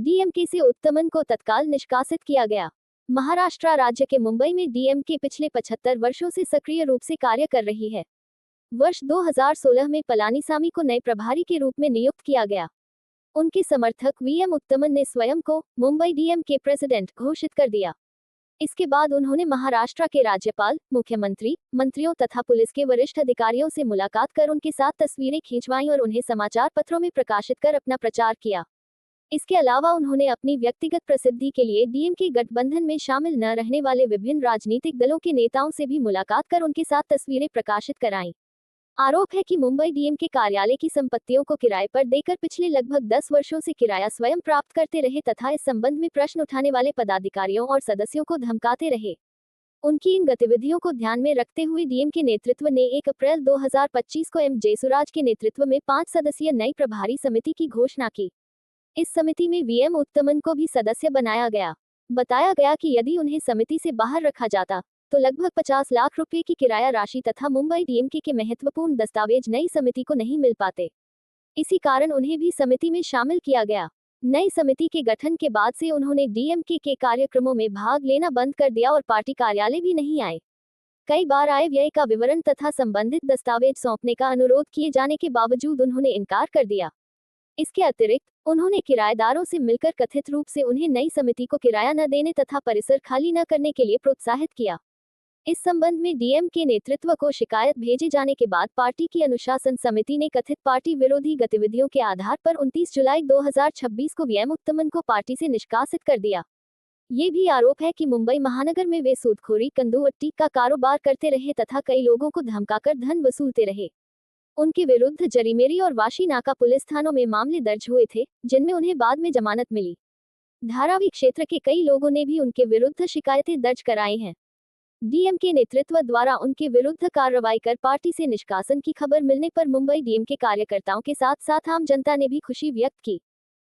DMK से उत्तमन को तत्काल निष्कासित किया गया। महाराष्ट्र राज्य के मुंबई में डीएमके पिछले 75 वर्षों से सक्रिय रूप से कार्य कर रही है। वर्ष 2016 में पलानीसामी को नए प्रभारी के रूप में नियुक्त किया गया। उनके समर्थक वीएम उत्तमन ने स्वयं को मुंबई डीएमके प्रेसिडेंट घोषित कर दिया। इसके बाद उन्होंने महाराष्ट्र के राज्यपाल, मुख्यमंत्री, मंत्रियों तथा पुलिस के वरिष्ठ अधिकारियों से मुलाकात कर उनके साथ तस्वीरें खींचवाईं और उन्हें समाचार पत्रों में प्रकाशित कर अपना प्रचार किया। इसके अलावा उन्होंने अपनी व्यक्तिगत प्रसिद्धि के लिए डीएमके गठबंधन में शामिल न रहने वाले विभिन्न राजनीतिक दलों के नेताओं से भी मुलाकात कर उनके साथ तस्वीरें प्रकाशित कराईं। आरोप है कि मुंबई डीएमके कार्यालय की संपत्तियों को किराए पर देकर पिछले लगभग 10 वर्षों से किराया स्वयं प्राप्त करते रहे तथा इस संबंध में प्रश्न उठाने वाले पदाधिकारियों और सदस्यों को धमकाते रहे। उनकी इन गतिविधियों को ध्यान में रखते हुए डीएमके नेतृत्व ने 1 अप्रैल 2025 को एम जयसुराज के नेतृत्व में 5 सदस्यीय नई प्रभारी समिति की घोषणा की। इस समिति में वीएम उत्तमन को भी सदस्य बनाया गया। बताया गया कि यदि उन्हें समिति से बाहर रखा जाता तो लगभग 50 लाख रुपए की किराया राशि तथा मुंबई डीएमके के महत्वपूर्ण दस्तावेज नई समिति को नहीं मिल पाते। इसी कारण उन्हें भी समिति में शामिल किया गया। नई समिति के गठन के बाद से उन्होंने डीएमके के कार्यक्रमों में भाग लेना बंद कर दिया और पार्टी कार्यालय भी नहीं आए। कई बार आय व्यय का विवरण तथा संबंधित दस्तावेज सौंपने का अनुरोध किए जाने के बावजूद उन्होंने इनकार कर दिया। इसके अतिरिक्त उन्होंने किराएदारों से मिलकर कथित रूप से उन्हें नई समिति को किराया न देने तथा परिसर खाली न करने के लिए प्रोत्साहित किया। इस संबंध में डीएमके नेतृत्व को शिकायत भेजे जाने के बाद पार्टी की अनुशासन समिति ने कथित पार्टी विरोधी गतिविधियों के आधार पर 29 जुलाई 2026 को वीएम उत्तमन को पार्टी से निष्कासित कर दिया। ये भी आरोप है कि मुंबई महानगर में वे सूदखोरी, कंदुवट्टी का कारोबार करते रहे तथा कई लोगों को धमकाकर धन वसूलते रहे। उनके विरुद्ध जरीमेरी और वाशी नाका पुलिस थानों में मामले दर्ज हुए थे, जिनमें उन्हें बाद में जमानत मिली। धारावी क्षेत्र के कई लोगों ने भी उनके विरुद्ध शिकायतें दर्ज कराई हैं। डीएमके नेतृत्व द्वारा उनके विरुद्ध कार्रवाई कर पार्टी से निष्कासन की खबर मिलने पर मुंबई डीएमके कार्यकर्ताओं के साथ साथ आम जनता ने भी खुशी व्यक्त की।